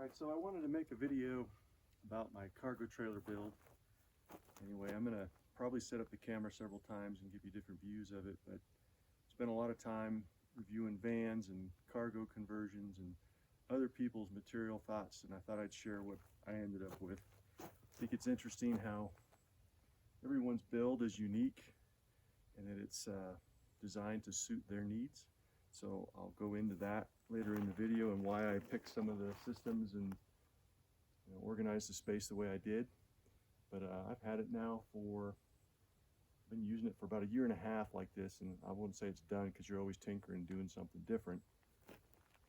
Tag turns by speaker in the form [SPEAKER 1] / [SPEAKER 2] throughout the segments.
[SPEAKER 1] Alright, so I wanted to make a video about my cargo trailer build. Anyway, I'm going to probably set up the camera several times and give you different views of it, but spent a lot of time reviewing vans and cargo conversions and other people's material thoughts, and I thought I'd share what I ended up with. I think it's interesting how everyone's build is unique and that it's designed to suit their needs. So I'll go into that later in the video and why I picked some of the systems and organized the space the way I did. But I've had it now I've been using it for about 1.5 years like this, and I wouldn't say it's done because you're always tinkering, doing something different.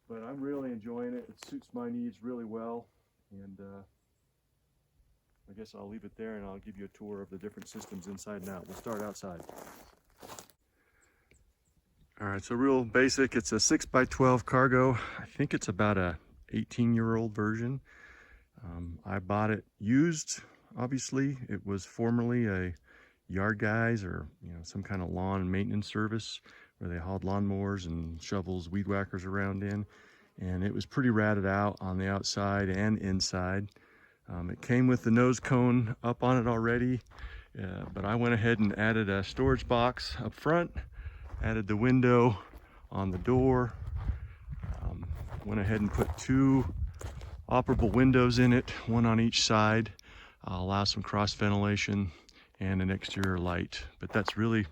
[SPEAKER 1] But I'm really enjoying it. It suits my needs really well, and I guess I'll leave it there and I'll give you a tour of the different systems inside and out. We'll start outside. All right, so real basic, it's a 6x12 cargo. I think it's about a 18-year-old version. I bought it used, obviously. It was formerly a yard guys or some kind of lawn maintenance service where they hauled lawnmowers and shovels, weed whackers around in. And it was pretty ratted out on the outside and inside. It came with the nose cone up on it already, but I went ahead and added a storage box up front. Added the window on the door, went ahead and put 2 operable windows in it, one on each side, allow some cross ventilation and an exterior light. But that's really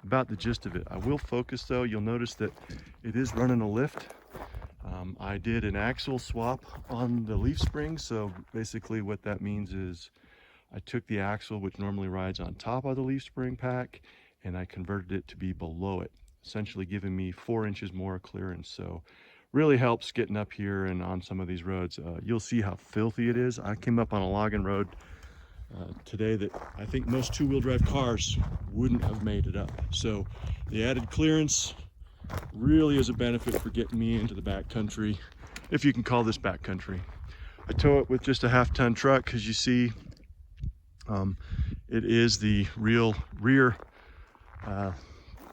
[SPEAKER 1] about the gist of it. I will focus though, you'll notice that it is running a lift. I did an axle swap on the leaf spring, so basically what that means is I took the axle, which normally rides on top of the leaf spring pack, and I converted it to be below it, essentially giving me 4 inches more clearance. So really helps getting up here and on some of these roads. You'll see how filthy it is. I came up on a logging road today that I think most 2-wheel drive cars wouldn't have made it up. So the added clearance really is a benefit for getting me into the back country, if you can call this back country. I tow it with just a 1/2-ton truck, as you see. It is the real rear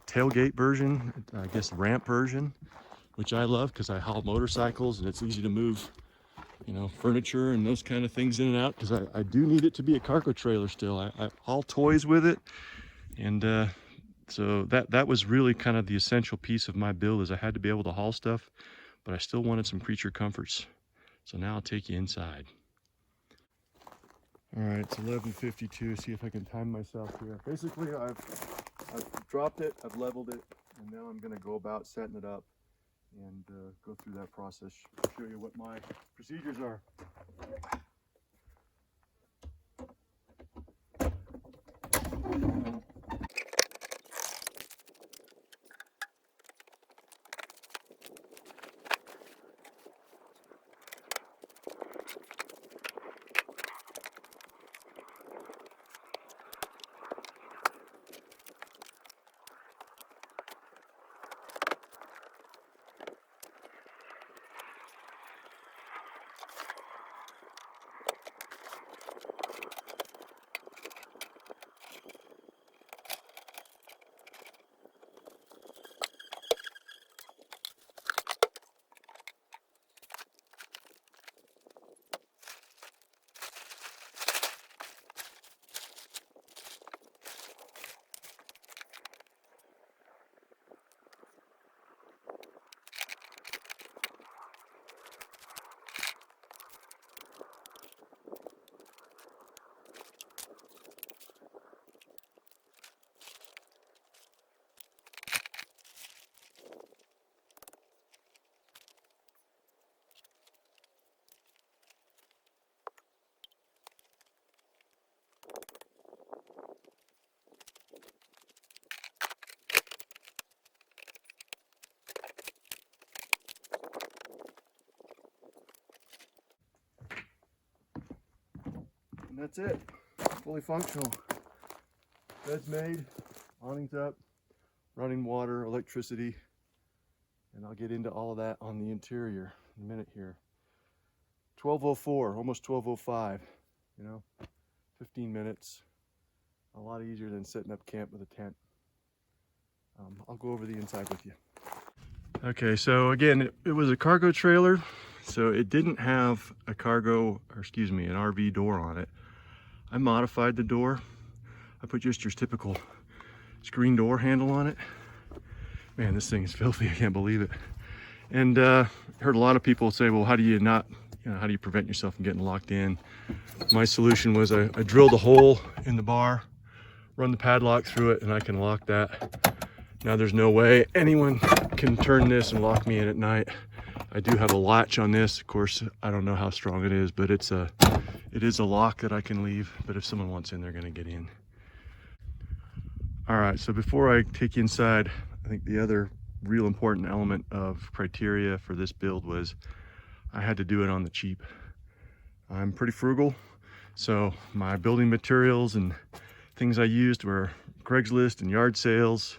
[SPEAKER 1] tailgate version, I guess ramp version, which I love because I haul motorcycles and it's easy to move, furniture and those kind of things in and out, because I do need it to be a cargo trailer still. I haul toys with it, and so that was really kind of the essential piece of my build, is I had to be able to haul stuff, but I still wanted some creature comforts. So now I'll take you inside. All right, it's 11:52. See if I can time myself here. Basically, I've dropped it, I've leveled it, and now I'm going to go about setting it up and go through that process. Show you what my procedures are. And that's it, fully functional. Bed's made, awning's up, running water, electricity, and I'll get into all of that on the interior in a minute here. 12:04, almost 12:05, 15 minutes. A lot easier than setting up camp with a tent. I'll go over the inside with you. Okay, so again, it was a cargo trailer, So it didn't have a cargo, or excuse me, an RV door on it. I modified the door. I put just your typical screen door handle on it. Man, this thing is filthy, I can't believe it. And heard a lot of people say, well, how do you prevent yourself from getting locked in? My solution was I drilled a hole in the bar, run the padlock through it, and I can lock that. Now there's no way anyone can turn this and lock me in at night. I do have a latch on this. Of course, I don't know how strong it is, but it is a lock that I can leave. But if someone wants in, they're gonna get in. All right, so before I take you inside, I think the other real important element of criteria for this build was I had to do it on the cheap. I'm pretty frugal, so my building materials and things I used were Craigslist and yard sales,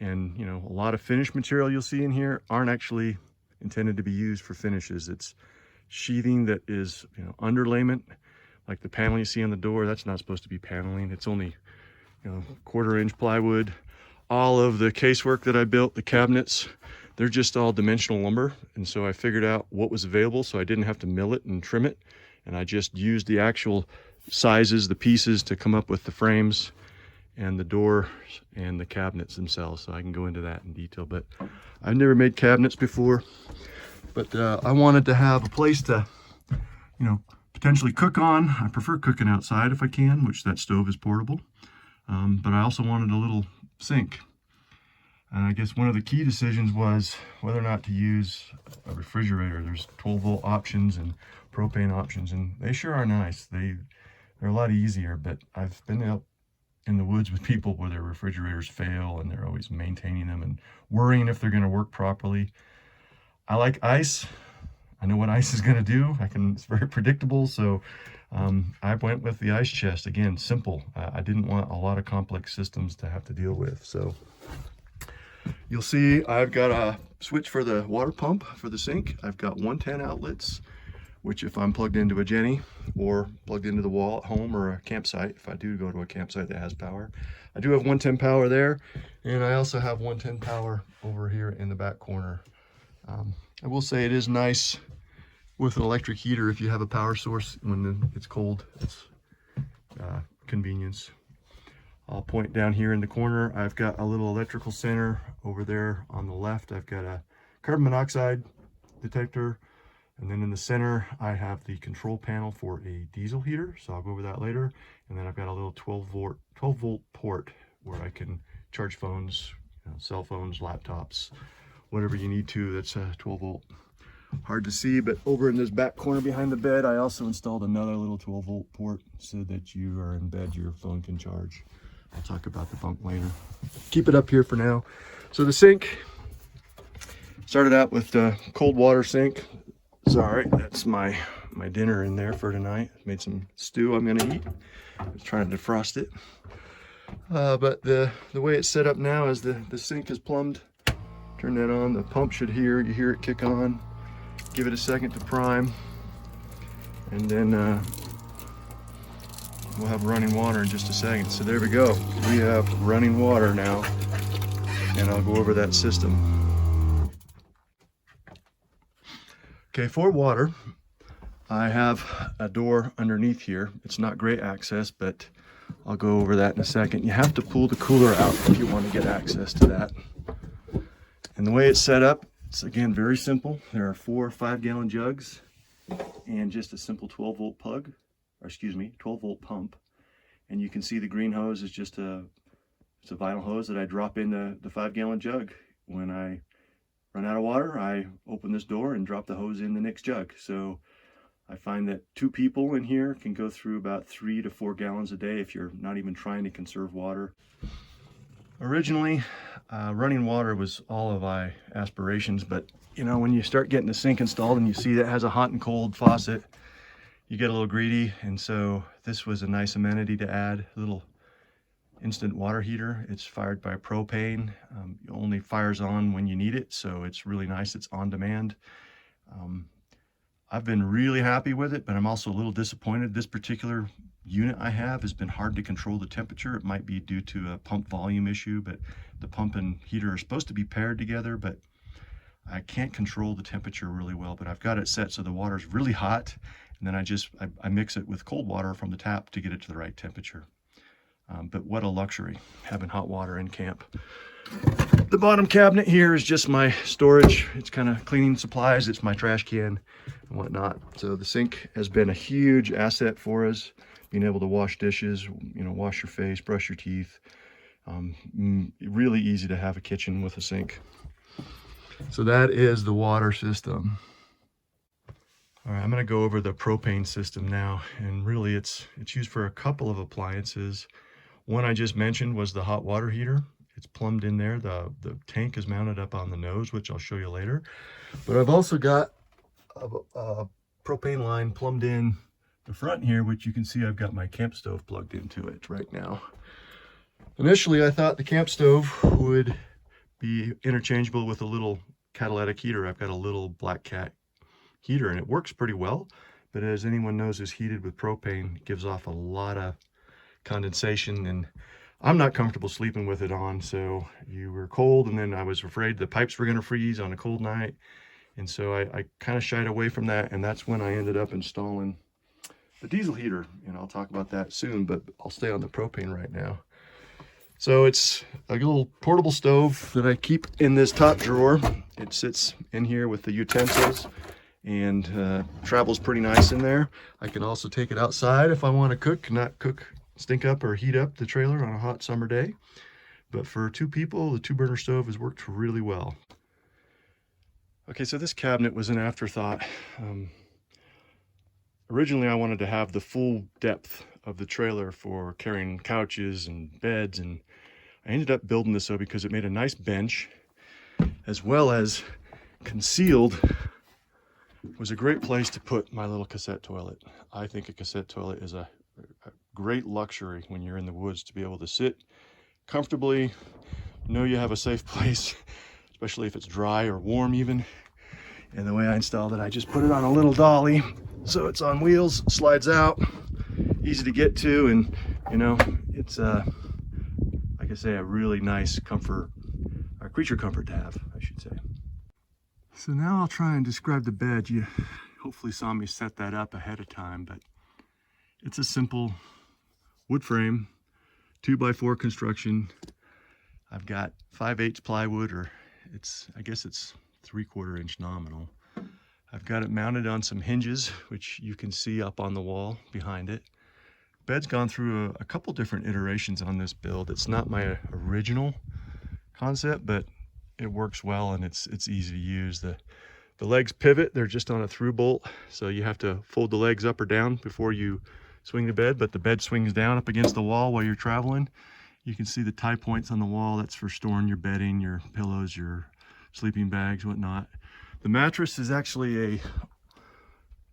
[SPEAKER 1] and a lot of finished material you'll see in here aren't actually intended to be used for finishes. It's sheathing that is underlayment, like the panel you see on the door. That's not supposed to be paneling. It's only 1/4 inch plywood. All of the casework that I built, the cabinets, they're just all dimensional lumber. And so I figured out what was available so I didn't have to mill it and trim it. And I just used the actual sizes, the pieces, to come up with the frames and the door and the cabinets themselves. So I can go into that in detail, but I've never made cabinets before. But I wanted to have a place to, potentially cook on. I prefer cooking outside if I can, which that stove is portable. But I also wanted a little sink. And I guess one of the key decisions was whether or not to use a refrigerator. There's 12-volt options and propane options, and they sure are nice. They're a lot easier, but I've been out in the woods with people where their refrigerators fail and they're always maintaining them and worrying if they're going to work properly. I like ice. I know what ice is going to do. It's very predictable, so I went with the ice chest. Again, simple. I didn't want a lot of complex systems to have to deal with. So you'll see I've got a switch for the water pump for the sink. I've got 110 outlets, which if I'm plugged into a Jenny or plugged into the wall at home or a campsite, if I do go to a campsite that has power, I do have 110 power there. And I also have 110 power over here in the back corner. I will say it is nice with an electric heater if you have a power source when it's cold. It's convenience. I'll point down here in the corner. I've got a little electrical center over there on the left. I've got a carbon monoxide detector, and then in the center I have the control panel for a diesel heater, so I'll go over that later. And then I've got a little 12 volt port where I can charge phones, cell phones, laptops, whatever you need to. That's a 12 volt. Hard to see, but over in this back corner behind the bed, I also installed another little 12 volt port so that you are in bed, your phone can charge. I'll talk about the bunk later. Keep it up here for now. So the sink, started out with the cold water sink. Sorry, that's my dinner in there for tonight. Made some stew I'm gonna eat. I was trying to defrost it. But the way it's set up now is the sink is plumbed. Turn that on, the pump should you hear it kick on. Give it a second to prime, and then we'll have running water in just a second. So there we go. We have running water now, and I'll go over that system. Okay, for water, I have a door underneath here. It's not great access, but I'll go over that in a second. You have to pull the cooler out if you want to get access to that. And the way it's set up, it's again very simple. There are 4 5-gallon jugs and just a simple 12 volt 12 volt pump. And you can see the green hose is just it's a vinyl hose that I drop in the 5-gallon jug. When I run out of water, I open this door and drop the hose in the next jug. So I find that 2 people in here can go through about 3 to 4 gallons a day if you're not even trying to conserve water. Originally, running water was all of my aspirations, but when you start getting the sink installed and you see that it has a hot and cold faucet, you get a little greedy. And so this was a nice amenity to add, a little instant water heater. It's fired by propane. It only fires on when you need it, so it's really nice. It's on demand. I've been really happy with it, but I'm also a little disappointed. This particular unit I have has been hard to control the temperature. It might be due to a pump volume issue, but the pump and heater are supposed to be paired together, but I can't control the temperature really well, but I've got it set so the water's really hot, and then I mix it with cold water from the tap to get it to the right temperature. But what a luxury, having hot water in camp. The bottom cabinet here is just my storage. It's kind of cleaning supplies. It's my trash can and whatnot. So the sink has been a huge asset for us, being able to wash dishes, wash your face, brush your teeth. Really easy to have a kitchen with a sink. So that is the water system. All right, I'm going to go over the propane system now, and really it's used for a couple of appliances. One I just mentioned was the hot water heater. It's plumbed in there. The tank is mounted up on the nose, which I'll show you later. But I've also got a propane line plumbed in the front here, which you can see I've got my camp stove plugged into it right now. Initially, I thought the camp stove would be interchangeable with a little catalytic heater. I've got a little Black Cat heater, and it works pretty well. But as anyone knows is heated with propane, it gives off a lot of condensation, and I'm not comfortable sleeping with it on. So you were cold, and then I was afraid the pipes were going to freeze on a cold night. And so I kind of shied away from that, and that's when I ended up installing the diesel heater. And I'll talk about that soon, but I'll stay on the propane right now. So it's a little portable stove that I keep in this top drawer. It sits in here with the utensils and travels pretty nice in there. I can also take it outside if I want to cook, not cook, stink up or heat up the trailer on a hot summer day. But for 2 people, the 2-burner stove has worked really well. Okay, so this cabinet was an afterthought. Originally, I wanted to have the full depth of the trailer for carrying couches and beds, and I ended up building this so because it made a nice bench, as well as concealed was a great place to put my little cassette toilet. I think a cassette toilet is a great luxury when you're in the woods, to be able to sit comfortably, know you have a safe place, especially if it's dry or warm even. And the way I installed it, I just put it on a little dolly, so it's on wheels, slides out, easy to get to, and it's like I say, a really nice comfort, or creature comfort to have, I should say. So now I'll try and describe the bed. You hopefully saw me set that up ahead of time, but it's a simple wood frame, 2x4 construction. I've got 5/8 plywood, or I guess it's 3/4 inch nominal. I've got it mounted on some hinges, which you can see up on the wall behind it. Bed's gone through a couple different iterations on this build. It's not my original concept, but it works well, and it's easy to use. The legs pivot, they're just on a through bolt, so you have to fold the legs up or down before you swing the bed, but the bed swings down up against the wall while you're traveling. You can see the tie points on the wall. That's for storing your bedding, your pillows, your sleeping bags, whatnot. The mattress is actually a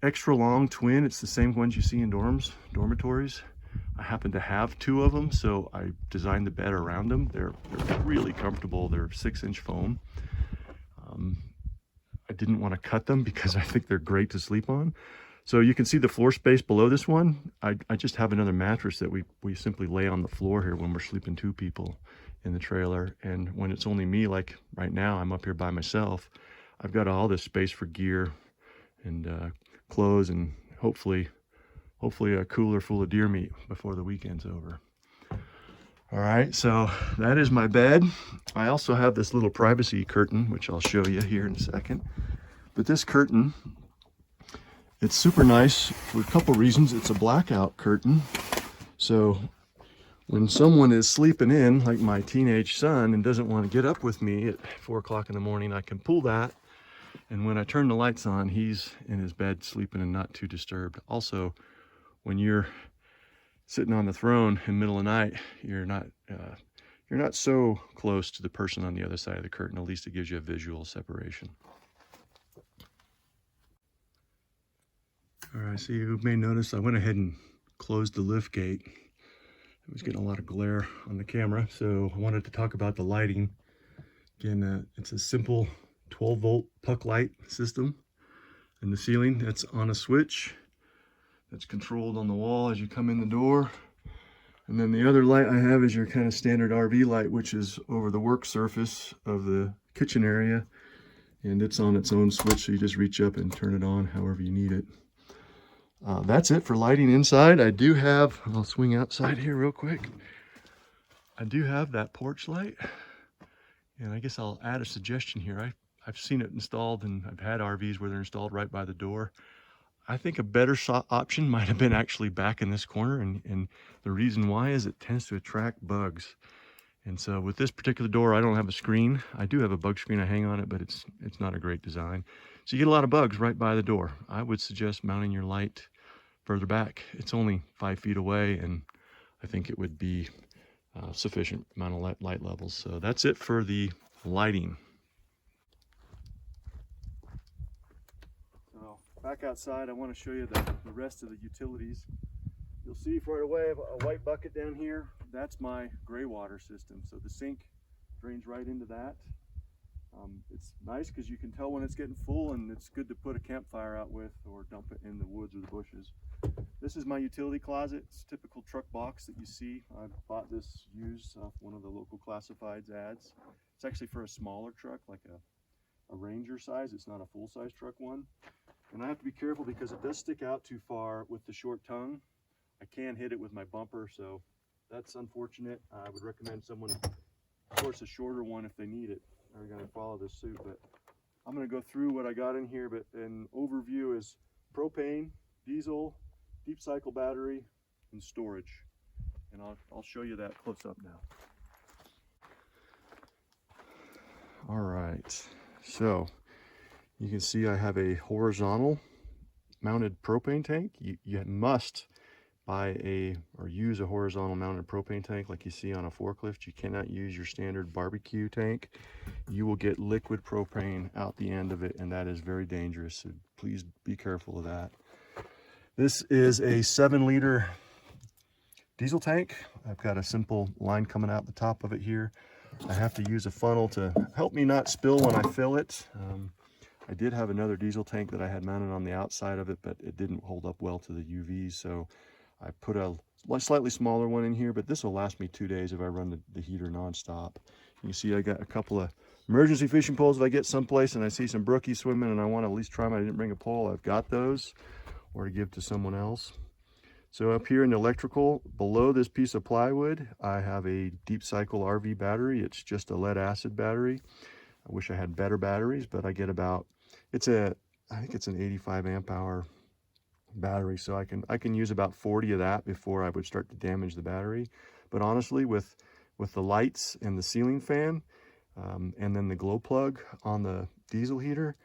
[SPEAKER 1] extra long twin. It's the same ones you see in dormitories. I happen to have 2 of them, so I designed the bed around them. They're really comfortable. They're 6-inch foam. I didn't want to cut them because I think they're great to sleep on. So you can see the floor space below this one. I just have another mattress that we simply lay on the floor here when we're sleeping 2 people in the trailer. And when it's only me, like right now, I'm up here by myself, I've got all this space for gear and clothes, and hopefully a cooler full of deer meat before the weekend's over. All right, so that is my bed. I also have this little privacy curtain, which I'll show you here in a second. But this curtain, it's super nice for a couple reasons. It's a blackout curtain. So when someone is sleeping in, like my teenage son, and doesn't want to get up with me at 4 o'clock in the morning, I can pull that. And when I turn the lights on, he's in his bed sleeping and not too disturbed. Also, when you're sitting on the throne in the middle of the night, you're not so close to the person on the other side of the curtain. At least it gives you a visual separation. All right, so you may notice I went ahead and closed the lift gate. I was getting a lot of glare on the camera, so I wanted to talk about the lighting. Again, it's a simple 12-volt puck light system in the ceiling. That's on a switch. That's controlled on the wall as you come in the door. And then the other light I have is your kind of standard RV light, which is over the work surface of the kitchen area. and it's on its own switch, so you just reach up and turn it on however you need it. That's it for lighting inside. I do have, I'll swing outside here real quick. I do have that porch light, and I guess I'll add a suggestion here. I've seen it installed, and I've had RVs where they're installed right by the door. I think a better option might have been actually back in this corner, and the reason why is it tends to attract bugs. And so with this particular door, I don't have a screen. I do have a bug screen I hang on it, but it's not a great design. So you get a lot of bugs right by the door. I would suggest mounting your light further back. It's only 5 feet away, and I think it would be sufficient amount of light levels. So that's it for the lighting. So back outside, I want to show you the rest of the utilities. You'll see right away a white bucket down here. That's my gray water system. So the sink drains right into that. It's nice because you can tell when it's getting full, and it's good to put a campfire out with or dump it in the woods or the bushes. This is my utility closet. It's a typical truck box that you see. I bought this used off one of the local classifieds ads. It's actually for a smaller truck, like a Ranger size. It's not a full-size truck one. And I have to be careful because it does stick out too far with the short tongue. I can hit it with my bumper, so that's unfortunate. I would recommend someone, of course, a shorter one if they need it. They're going to follow this suit, but I'm going to go through what I got in here. But an overview is propane, diesel, deep cycle battery, and storage. And I'll show you that close up now. All right, so you can see I have a horizontal mounted propane tank. You must buy or use a horizontal mounted propane tank like you see on a forklift. You cannot use your standard barbecue tank. You will get liquid propane out the end of it, and that is very dangerous, so please be careful of that. This is a 7-liter diesel tank. I've got a simple line coming out the top of it here. I have to use a funnel to help me not spill when I fill it. I did have another diesel tank that I had mounted on the outside of it, but it didn't hold up well to the UVs, so I put a slightly smaller one in here, but this will last me 2 days if I run the heater nonstop. You can see I got a couple of emergency fishing poles. If I get someplace and I see some brookies swimming and I want to at least try them, I didn't bring a pole, I've got those, or to give to someone else. So up here in the electrical, below this piece of plywood, I have a deep cycle RV battery. It's just a lead acid battery. I wish I had better batteries, but I get about, I think it's an 85 amp hour battery, so I can use about 40 of that before I would start to damage the battery. But honestly, with the lights and the ceiling fan, and then the glow plug on the diesel heater,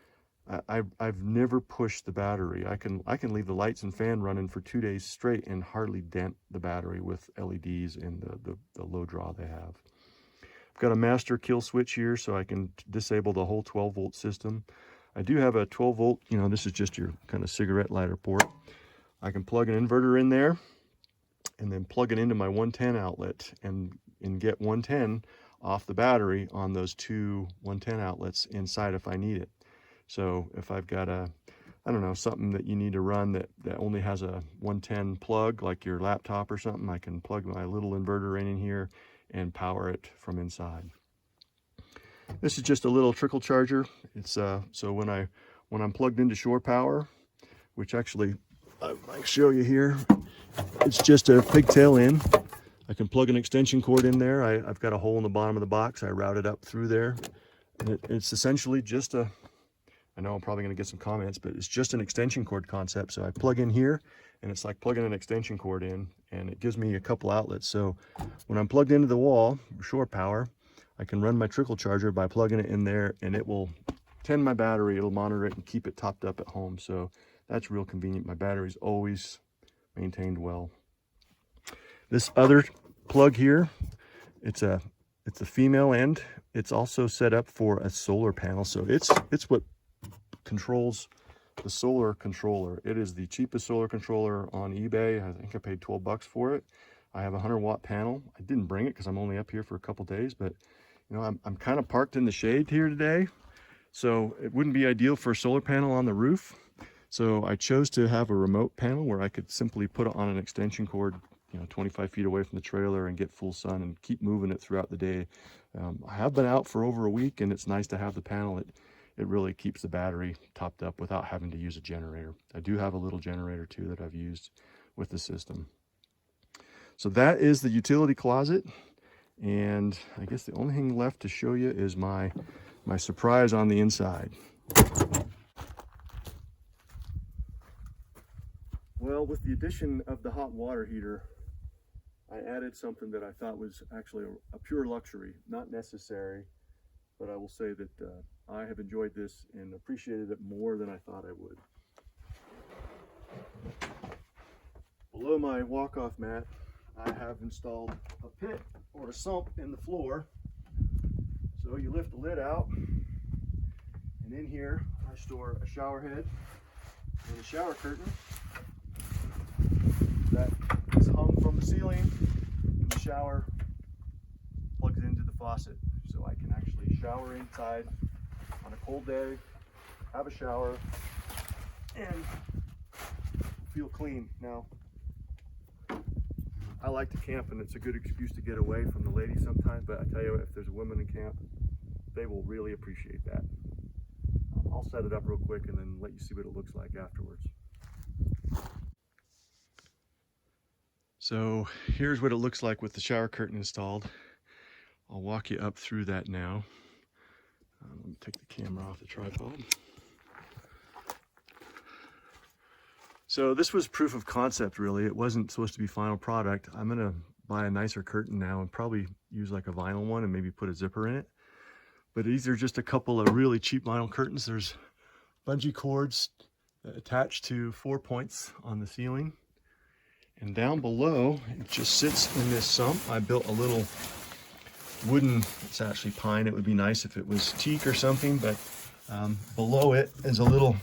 [SPEAKER 1] I've never pushed the battery. I can leave the lights and fan running for 2 days straight and hardly dent the battery with LEDs and the low draw they have. I've got a master kill switch here, so I can disable the whole 12-volt system. I do have a 12-volt, this is just your kind of cigarette lighter port. I can plug an inverter in there and then plug it into my 110 outlet and get 110 off the battery on those two 110 outlets inside if I need it. So if I've got something that you need to run that only has a 110 plug, like your laptop or something, I can plug my little inverter in here and power it from inside. This is just a little trickle charger. It's so when I'm plugged into shore power, which actually I might show you here, it's just a pigtail in. I can plug an extension cord in there. I've got a hole in the bottom of the box. I route it up through there. And it's essentially just I know I'm probably going to get some comments, but it's just an extension cord concept. So I plug in here, and it's like plugging an extension cord in, and it gives me a couple outlets. So when I'm plugged into the wall, shore power, I can run my trickle charger by plugging it in there, and it will tend my battery. It'll monitor it and keep it topped up at home. So that's real convenient. My battery's always maintained well. This other plug here, it's a female end. It's also set up for a solar panel. So it's what controls the solar controller. It is the cheapest solar controller on eBay. I think I paid 12 bucks for it. I have a 100-watt panel. I didn't bring it because I'm only up here for a couple days, but I'm kind of parked in the shade here today, so it wouldn't be ideal for a solar panel on the roof. So I chose to have a remote panel where I could simply put it on an extension cord, 25 feet away from the trailer, and get full sun and keep moving it throughout the day. I have been out for over a week, and it's nice to have the panel. it really keeps the battery topped up without having to use a generator. I do have a little generator too that I've used with the system. So that is the utility closet. And I guess the only thing left to show you is my surprise on the inside. Well, with the addition of the hot water heater, I added something that I thought was actually a pure luxury, not necessary, but I will say that I have enjoyed this and appreciated it more than I thought I would. Below my walk-off mat, I have installed a pit or a sump in the floor. So you lift the lid out, and in here I store a shower head and a shower curtain that is hung from the ceiling, and the shower plugs into the faucet. So I can actually shower inside on a cold day, have a shower, and feel clean. Now, I like to camp, and it's a good excuse to get away from the ladies sometimes, but I tell you, if there's a woman in camp, they will really appreciate that. I'll set it up real quick and then let you see what it looks like afterwards. So here's what it looks like with the shower curtain installed. I'll walk you up through that now. Let me take the camera off the tripod. So this was proof of concept, really. It wasn't supposed to be final product. I'm gonna buy a nicer curtain now and probably use like a vinyl one and maybe put a zipper in it. But these are just a couple of really cheap vinyl curtains. There's bungee cords attached to 4 points on the ceiling. And down below, it just sits in this sump. I built a little wooden, it's actually pine. It would be nice if it was teak or something, but below it is a little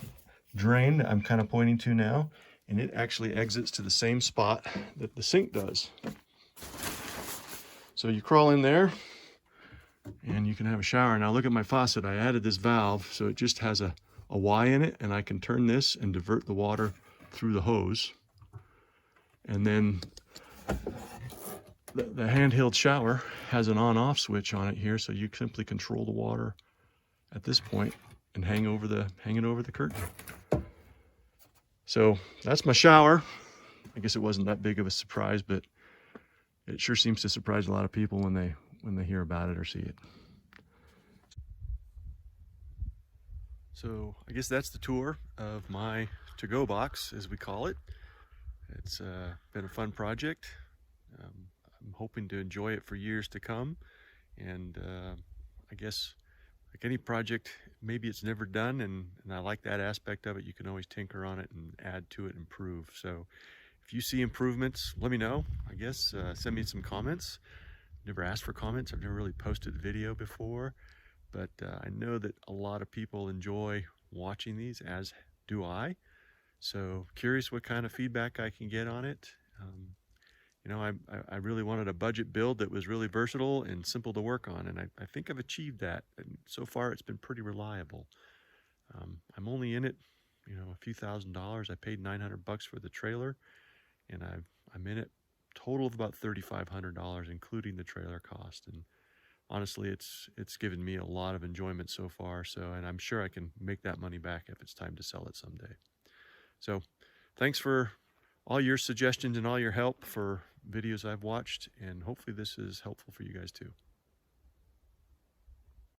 [SPEAKER 1] drain that I'm kind of pointing to now, and it actually exits to the same spot that the sink does. So you crawl in there and you can have a shower. Now look at my faucet. I added this valve, so it just has a Y in it, and I can turn this and divert the water through the hose. And then the handheld shower has an on-off switch on it here, so you simply control the water at this point and hang it over the curtain. So that's my shower. I guess it wasn't that big of a surprise, but it sure seems to surprise a lot of people when they hear about it or see it. So I guess that's the tour of my to-go box, as we call it. It's been a fun project. I'm hoping to enjoy it for years to come. And I guess like any project, maybe it's never done, and I like that aspect of it. You can always tinker on it and add to it and improve. So if you see improvements, let me know. I guess send me some comments. Never asked for comments. I've never really posted a video before, but I know that a lot of people enjoy watching these, as do I. So curious what kind of feedback I can get on it. You know, I really wanted a budget build that was really versatile and simple to work on, and I think I've achieved that. And so far, it's been pretty reliable. I'm only in it, you know, a few $1,000s. I paid $900 for the trailer, and I'm in it total of about $3,500, including the trailer cost. And honestly, it's given me a lot of enjoyment so far. So, and I'm sure I can make that money back if it's time to sell it someday. So, thanks for all your suggestions and all your help for videos I've watched, and hopefully this is helpful for you guys too.